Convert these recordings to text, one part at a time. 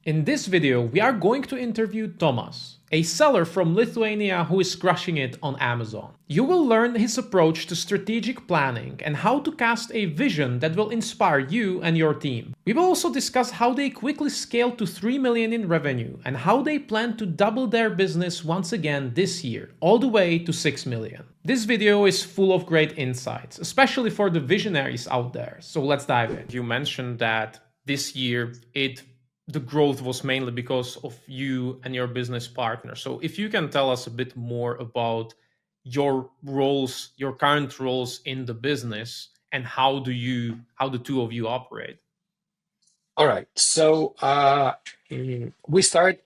In this video, we are going to interview Tomas, a seller from Lithuania who is crushing it on Amazon. You will learn his approach to strategic planning and how to cast a vision that will inspire you and your team. We will also discuss how they quickly scaled to 3 million in revenue and how they plan to double their business once again this year, all the way to 6 million. This video is full of great insights, especially for the visionaries out there. So let's dive in. You mentioned that this year the growth was mainly because of you and your business partner. So if you can tell us a bit more about your roles, your current roles in the business, and how the two of you operate. All right. So we start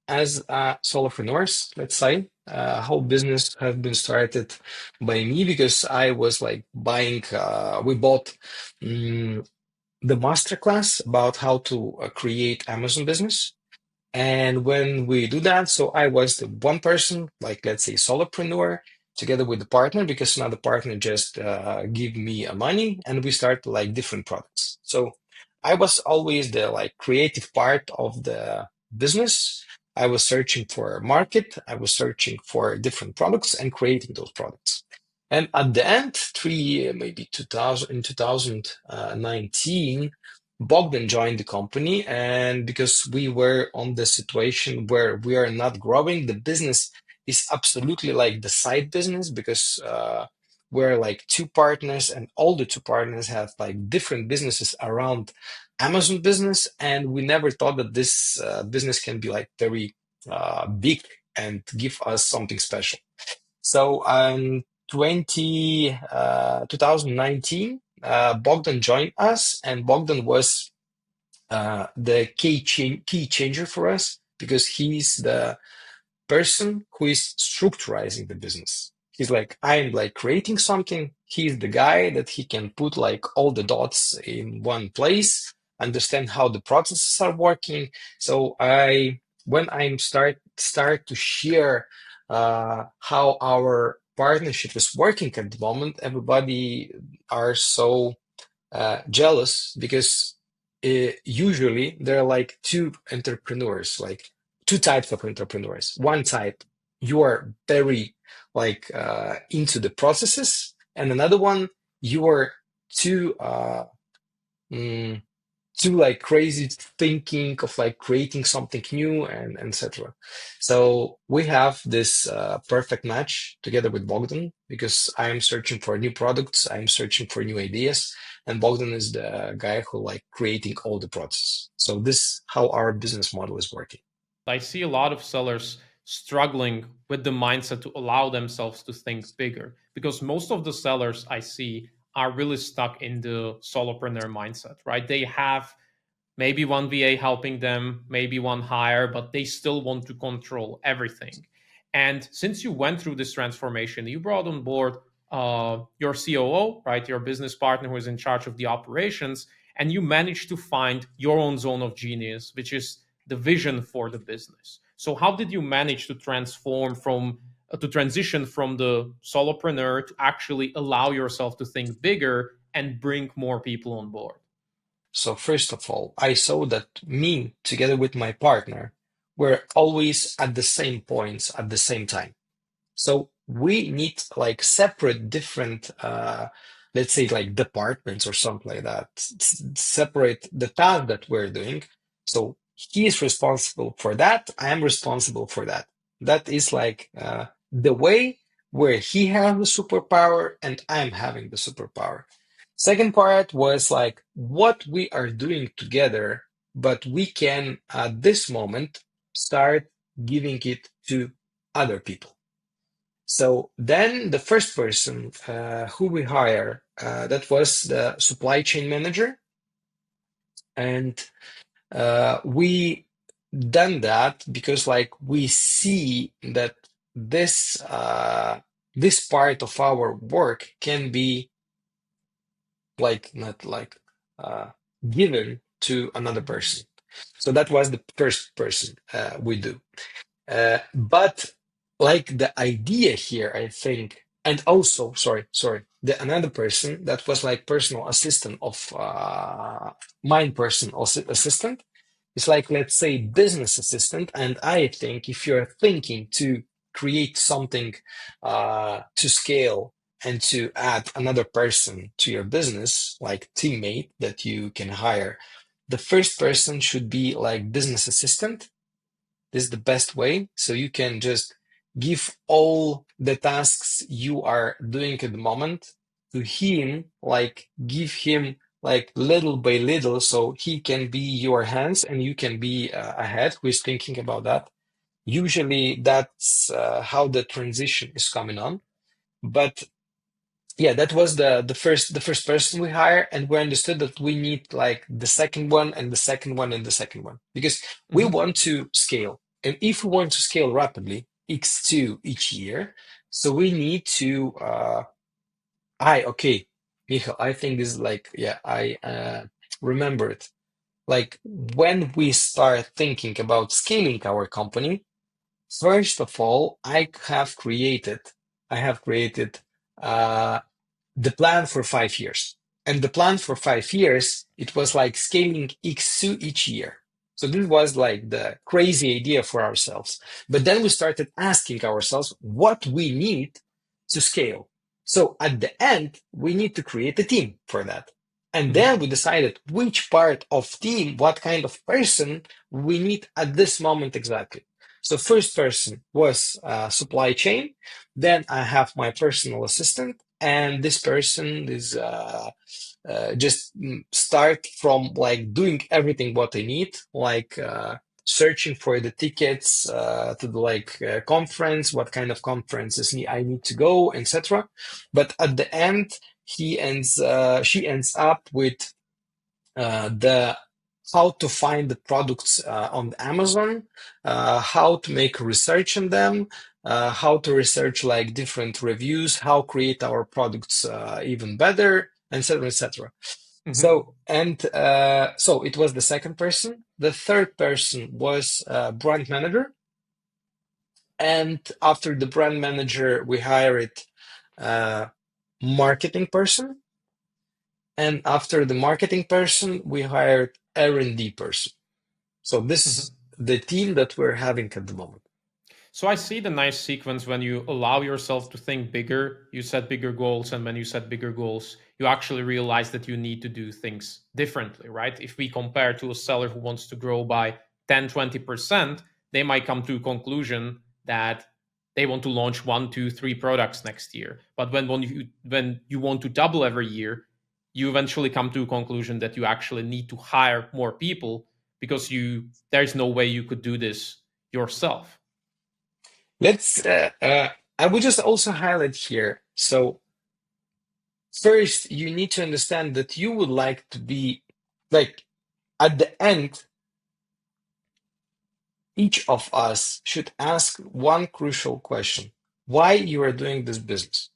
as solopreneurs, let's say. Whole business has been started by me because I was like buying, we bought the masterclass about how to create Amazon business. And when we do that, so I was the one person, like let's say solopreneur, together with the partner, because another partner just give me money, and we start like different products. So I was always the like creative part of the business. I was searching for a market. I was searching for different products and creating those products. And at the end, maybe 2000 in 2019. Bogdan joined the company, and because we were on the situation where we are not growing, the business is absolutely like the side business because we're like two partners, and all the two partners have like different businesses around Amazon business, and we never thought that this business can be like very big and give us something special. So 2019, Bogdan joined us, and Bogdan was the key changer for us because he's the person who is structurizing the business. He's like, I'm like creating something. He's the guy that he can put like all the dots in one place, understand how the processes are working. So when I start to share how our partnership is working at the moment, everybody are so jealous because usually there are like two entrepreneurs, like two types of entrepreneurs. One type, you are very like into the processes, and another one, you are too mm, too like crazy thinking of like creating something new and etc. So we have this perfect match together with Bogdan because I'm searching for new products, I'm searching for new ideas, and Bogdan is the guy who like creating all the process. So this how our business model is working. I see a lot of sellers struggling with the mindset to allow themselves to think bigger because most of the sellers I see are really stuck in the solopreneur mindset, right? They have maybe one VA helping them, maybe one hire, but they still want to control everything. And since you went through this transformation, you brought on board your COO, right? Your business partner who is in charge of the operations, and you managed to find your own zone of genius, which is the vision for the business. So, how did you manage to to transition from the solopreneur to actually allow yourself to think bigger and bring more people on board? So first of all, I saw that me together with my partner were always at the same points at the same time. So we need like separate different let's say like departments or something like that. Separate the task that we're doing. So he is responsible for that. I am responsible for that. That is like the way where he has the superpower and I'm having the superpower. Second part was like what we are doing together, but we can at this moment start giving it to other people. So then the first person who we hire, that was the supply chain manager. And we done that because like we see that this part of our work can be like not like uh, given to another person. So that was the first person we do. But like the idea here, I think, and also, sorry, the another person that was like personal assistant of mine, personal assistant. It's like, let's say, business assistant. And I think if you're thinking to create something to scale and to add another person to your business, like teammate that you can hire, the first person should be like business assistant. This is the best way. So you can just give all the tasks you are doing at the moment to him, like give him like little by little, so he can be your hands and you can be ahead. Who is thinking about that? Usually that's how the transition is coming on. But yeah, that was the first person we hire, and we understood that we need like the second one and the second one and the second one because we Mm-hmm. want to scale. And if we want to scale rapidly, X2 each year, so we need to I okay, Michael, I think this is like, yeah, I remember it. Like when we start thinking about scaling our company, first of all, I have created uh the plan for 5 years. And the plan for 5 years, it was like scaling X2 each year. So this was like the crazy idea for ourselves. But then we started asking ourselves what we need to scale. So at the end, we need to create a team for that. And Mm-hmm. then we decided which part of team, what kind of person we need at this moment exactly. So first person was supply chain. Then I have my personal assistant, and this person is just start from like doing everything what I need, like searching for the tickets to the like conference, what kind of conferences I need to go, etc. But at the end, she ends up with the how to find the products on Amazon, how to make research on them, how to research like different reviews, how create our products even better, etc., etc. Mm-hmm. So it was the second person. The third person was brand manager, and after the brand manager, we hired marketing person, and after the marketing person, we hired R&D person. So this is Mm-hmm. the team that we're having at the moment. So I see the nice sequence when you allow yourself to think bigger, you set bigger goals, and when you set bigger goals, you actually realize that you need to do things differently, right? If we compare to a seller who wants to grow by 10, 20%, they might come to a conclusion that they want to launch one, two, three products next year. But when you want to double every year, you eventually come to a conclusion that you actually need to hire more people because there's no way you could do this yourself. Let's. I would just also highlight here. So first, you need to understand that you would like to be like at the end. Each of us should ask one crucial question: why you are doing this business?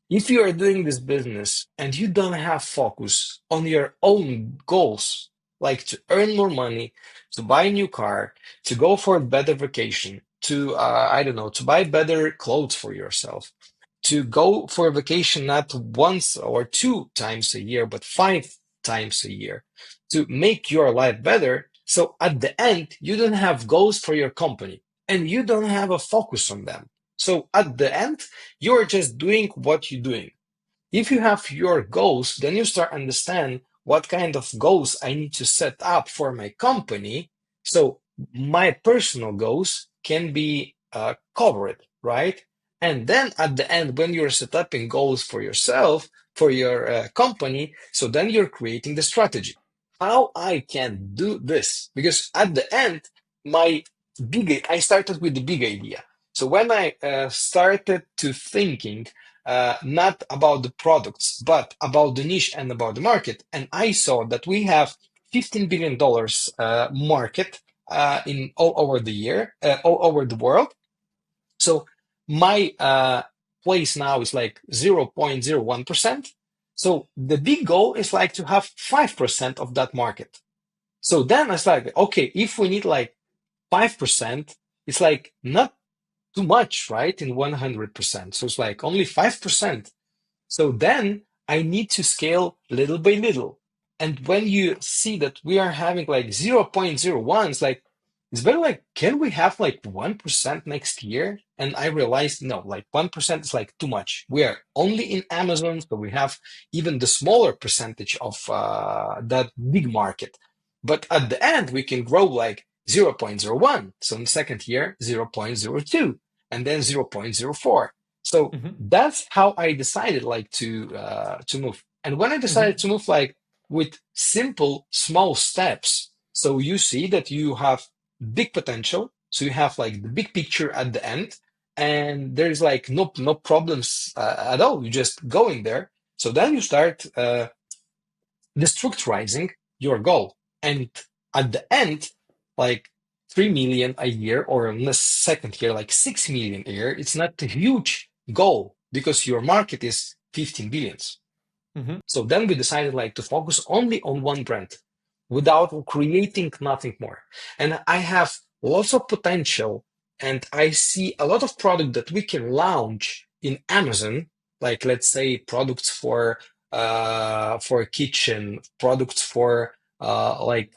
If you are doing this business and you don't have focus on your own goals, like to earn more money, to buy a new car, to go for a better vacation, to, I don't know, to buy better clothes for yourself, to go for a vacation not once or two times a year, but 5 times a year, to make your life better. So at the end, you don't have goals for your company and you don't have a focus on them. So at the end, you're just doing what you're doing. If you have your goals, then you start understand what kind of goals I need to set up for my company. So my personal goals can be covered, right? And then at the end, when you're set up in goals for yourself, for your company, so then you're creating the strategy. How I can do this? Because at the end, I started with the big idea. So when I started to thinking not about the products, but about the niche and about the market. And I saw that we have $15 billion market in all over the year, all over the world. So my place now is like 0.01%. So the big goal is like to have 5% of that market. So then I started, okay, if we need like 5%, it's like not too much, right? In 100%. So it's like only 5%. So then I need to scale little by little. And when you see that we are having like 0.01, it's like, it's better like, can we have like 1% next year? And I realized, no, like 1% is like too much. We are only in Amazon, so we have even the smaller percentage of that big market. But at the end, we can grow like 0.01. So in the second year, 0.02, and then 0.04. So Mm-hmm. that's how I decided like to move. And when I decided Mm-hmm. to move, like with simple small steps, so you see that you have big potential, so you have like the big picture at the end, and there's like no problems at all, you just go in there. So then you start destructurizing your goal, and at the end, like 3 million a year, or in the second year like 6 million a year, it's not a huge goal because your market is 15 billions. Mm-hmm. So then we decided like to focus only on one brand without creating nothing more. And I have lots of potential, and I see a lot of product that we can launch in Amazon, like let's say products for kitchen, products for cleaning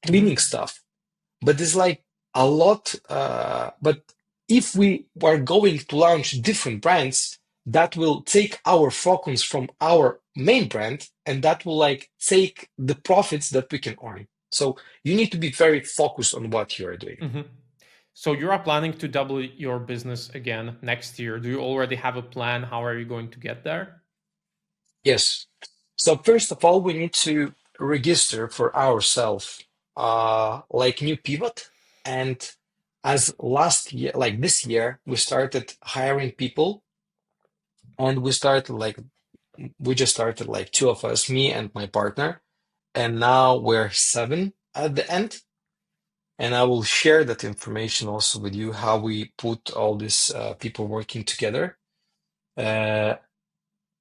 Mm-hmm. stuff. But it's like a lot. But if we are going to launch different brands, that will take our focus from our main brand, and that will like take the profits that we can earn. So you need to be very focused on what you are doing. Mm-hmm. So you are planning to double your business again next year. Do you already have a plan? How are you going to get there? Yes. So first of all, we need to register for ourselves like new pivot. And as last year, like this year, we started hiring people, and we just started like two of us, me and my partner, and now we're seven at the end. And I will share that information also with you, how we put all these people working together. Uh,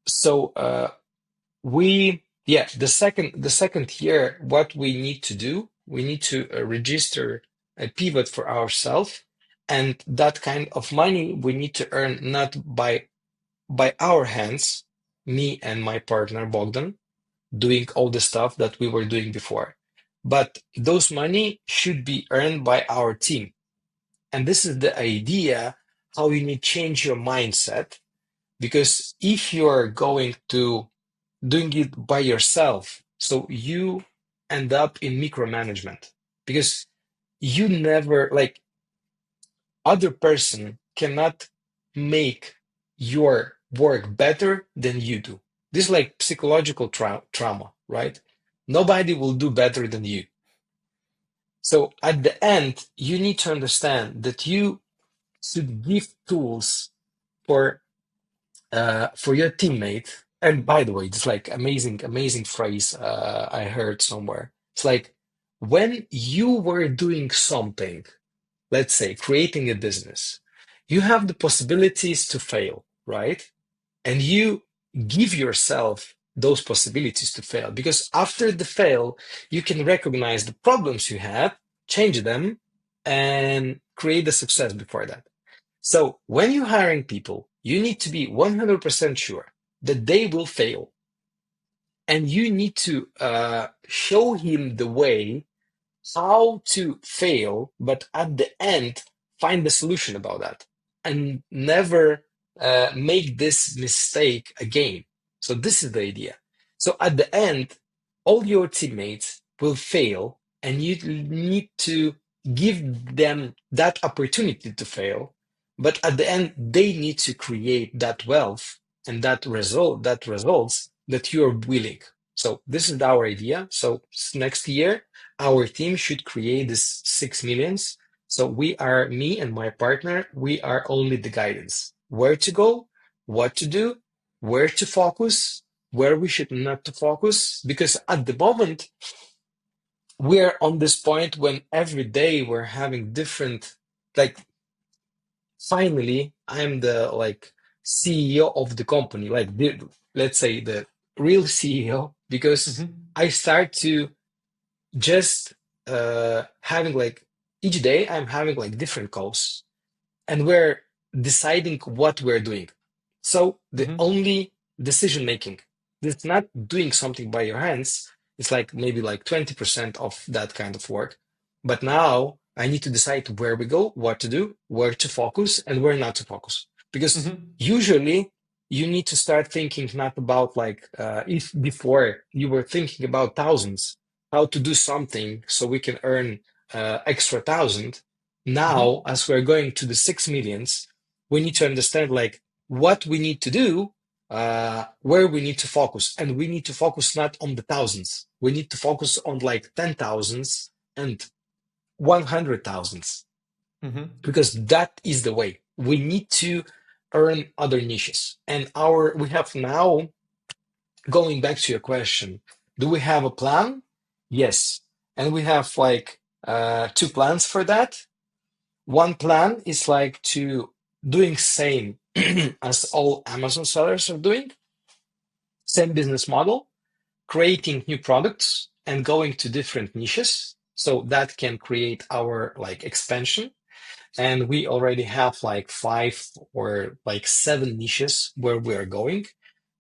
so the second year, what we need to do, we need to register a pivot for ourselves, and that kind of money we need to earn not by our hands, me and my partner Bogdan, doing all the stuff that we were doing before. But those money should be earned by our team. And this is the idea how you need to change your mindset. Because if you're going to doing it by yourself, so you end up in micromanagement, because you never like other person cannot make your work better than you do. This is like psychological trauma, right? Nobody will do better than you. So at the end, you need to understand that you should give tools for your teammate. And by the way, it's like amazing phrase I heard somewhere. It's like when you were doing something, let's say creating a business, you have the possibilities to fail, right? And you give yourself those possibilities to fail, because after the fail, you can recognize the problems you had, change them, and create a success before that. So when you're hiring people, you need to be 100% sure that they will fail. And you need to show him the way how to fail, but at the end, find the solution about that, and never make this mistake again. So this is the idea. So at the end, all your teammates will fail, and you need to give them that opportunity to fail. But at the end, they need to create that wealth and that results that you are willing. So this is our idea. So next year, our team should create this 6 millions. So we are, me and my partner, we are only the guidance. Where to go, what to do, where to focus, where we should not to focus. Because at the moment, we're on this point when every day we're having different, like finally, I'm the like CEO of the company, like let's say the real CEO, because Mm-hmm. I start to just having like each day I'm having like different calls, and we're deciding what we're doing. So the Mm-hmm. only decision making. It's not doing something by your hands. It's like maybe like 20% of that kind of work. But now I need to decide where we go, what to do, where to focus, and where not to focus. Because Mm-hmm. usually you need to start thinking not about like if before you were thinking about thousands, how to do something so we can earn extra thousand. Now, Mm-hmm. as we're going to the 6 millions, we need to understand like what we need to do, where we need to focus. And we need to focus not on the thousands. We need to focus on like 10,000s and 100,000s, Mm-hmm. because that is the way. We need to earn other niches. And we have now, going back to your question, do we have a plan? Yes. And we have like two plans for that. One plan is like to doing same as all Amazon sellers are doing, same business model, creating new products and going to different niches. So that can create our like expansion. And we already have like 5 or like 7 niches where we are going.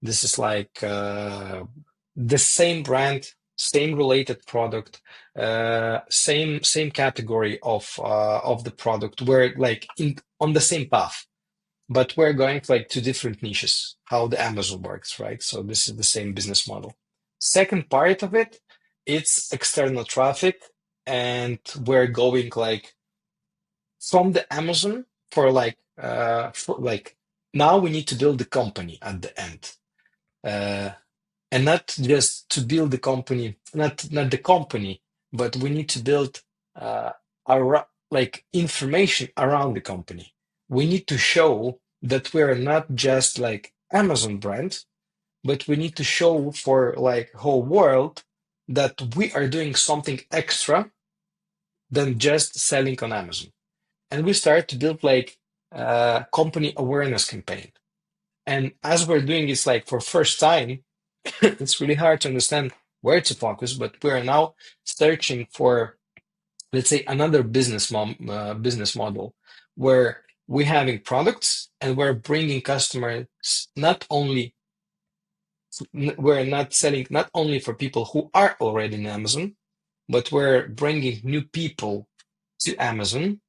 This is like the same brand, same related product, same category of the product. We're like on the same path, but we're going like to different niches, how the Amazon works, right? So this is the same business model. Second part of it, it's external traffic, and we're going like from the Amazon for like now we need to build the company at the end. Uh, and not just to build the company, not the company, but we need to build our like information around the company. We need to show that we're not just like Amazon brand, but we need to show for like whole world that we are doing something extra than just selling on Amazon. And we start to build like company awareness campaign. And as we're doing this like for first time, it's really hard to understand where to focus, but we are now searching for, let's say, another business model where we're having products and we're bringing customers not only, we're not selling not only for people who are already in Amazon, but we're bringing new people to Amazon,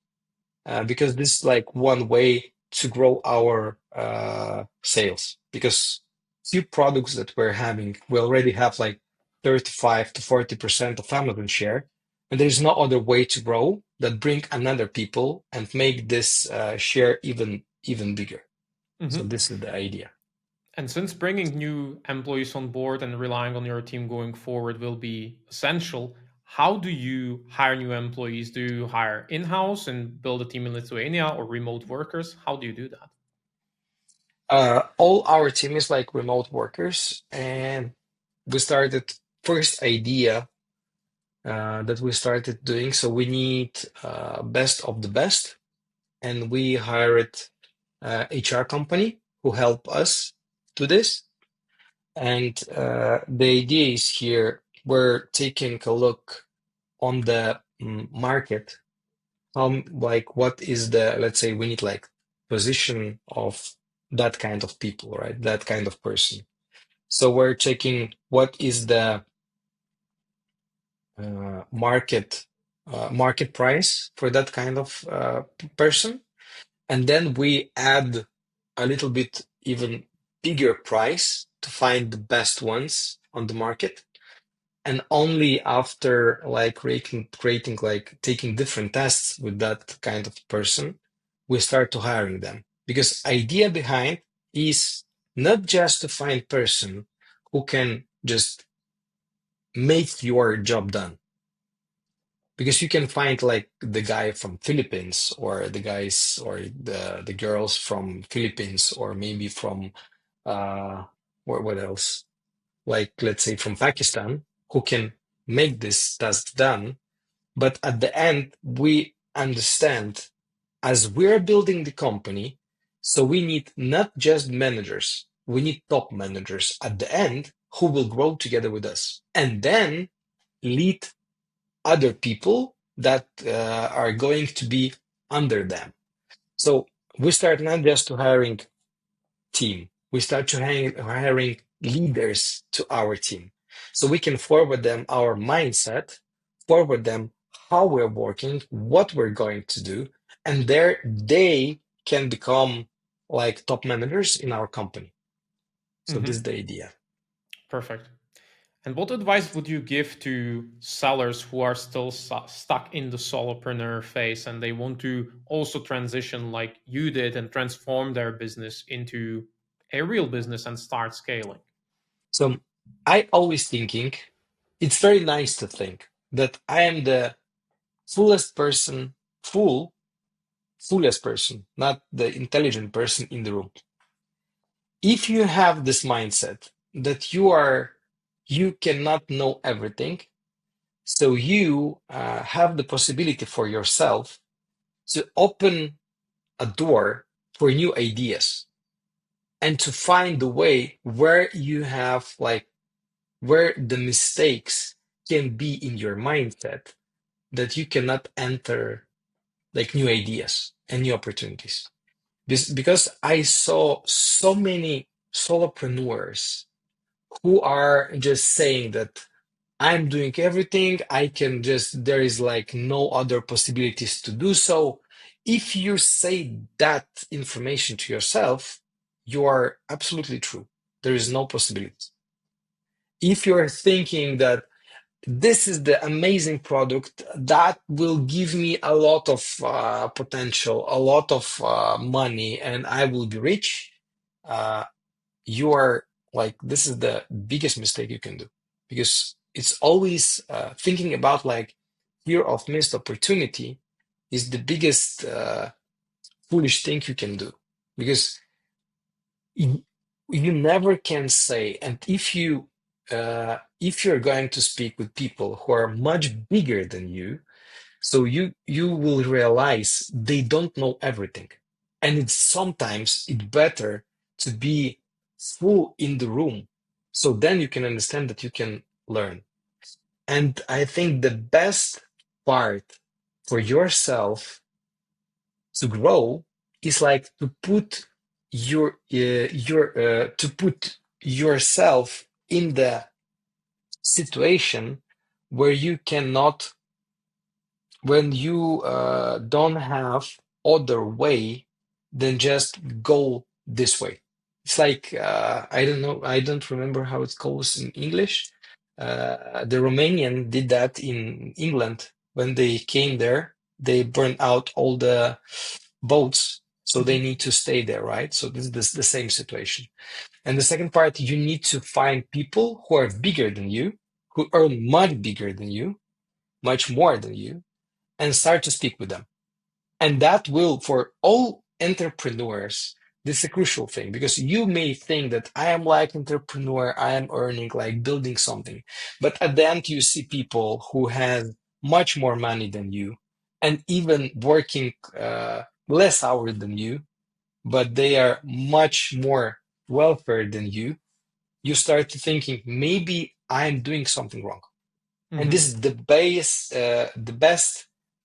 because this is like one way to grow our sales. Because few products that we're having, we already have like 35 to 40% of Amazon share, and there's no other way to grow that bring another people and make this share even bigger. So Mm-hmm. this is the idea. And since bringing new employees on board and relying on your team going forward will be essential, how do you hire new employees? Do you hire in house and build a team in Lithuania or remote workers? How do you do that? All our team is like remote workers, and we started first idea that we started doing. So we need best of the best, and we hired HR company who help us do this. And the idea is here we're taking a look on the market. Like what is the, let's say we need like position of that kind of people, right? That kind of person. So we're checking what is the market price for that kind of person, and then we add a little bit even bigger price to find the best ones on the market. And only after like creating like taking different tests with that kind of person, we start to hiring them. Because idea behind is not just to find person who can just make your job done, because you can find like the guy from Philippines, or the guys or the girls from Philippines, or maybe from uh what else, like let's say from Pakistan, who can make this task done. But at the end we understand, as we're building the company, so we need not just managers, we need top managers at the end who will grow together with us and then lead other people that are going to be under them. So we start not just to hiring team, we start to hiring leaders to our team. So we can forward them our mindset, forward them how we're working, what we're going to do, and there they can become like top managers in our company. So this is Hmm. the idea. Perfect. And what advice would you give to sellers who are still stuck in the solopreneur phase and they want to also transition like you did and transform their business into a real business and start scaling? So I always thinking it's very nice to think that I am the fullest person, fullest person, not the intelligent person in the room. If you have this mindset that you cannot know everything, so you have the possibility for yourself to open a door for new ideas and to find the way where you have like where the mistakes can be in your mindset that you cannot enter like new ideas and new opportunities. Because I saw so many solopreneurs who are just saying that I'm doing everything, I can just, there is like no other possibilities to do so. If you say that information to yourself, you are absolutely true. There is no possibility. If you're thinking that this is the amazing product that will give me a lot of potential, a lot of money, and I will be rich, uh, you are like, this is the biggest mistake you can do because it's always thinking about like fear of missed opportunity is the biggest foolish thing you can do because you, you never can say, and if you're going to speak with people who are much bigger than you, so you will realize they don't know everything, and it's sometimes it's better to be full in the room, so then you can understand that you can learn. And I think the best part for yourself to grow is like to put your to put yourself in the situation where you cannot when you don't have other way than just go this way. It's like I don't know, I don't remember how it goes in English. The Romanian did that in England when they came there. They burned out all the boats, so they Mhm. need to stay there, right? So this is the same situation. And the second part, you need to find people who are bigger than you, who earn much bigger than you, much more than you, and start to speak with them. And that will, for all entrepreneurs, this is a crucial thing because you may think that I am like entrepreneur, I am earning, like building something. But at the end, you see people who have much more money than you and even working less hours than you, but they are much more wealthier than you. You start to thinking maybe I'm doing something wrong, and this Mhm. is the base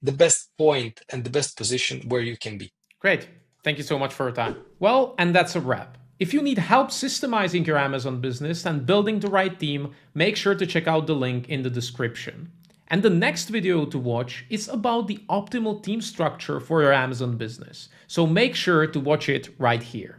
the best point and the best position where you can be. Great. Thank you so much for your time. Well, and that's a wrap. If you need help systemizing your Amazon business and building the right team, make sure to check out the link in the description. And the next video to watch is about the optimal team structure for your Amazon business. So make sure to watch it right here.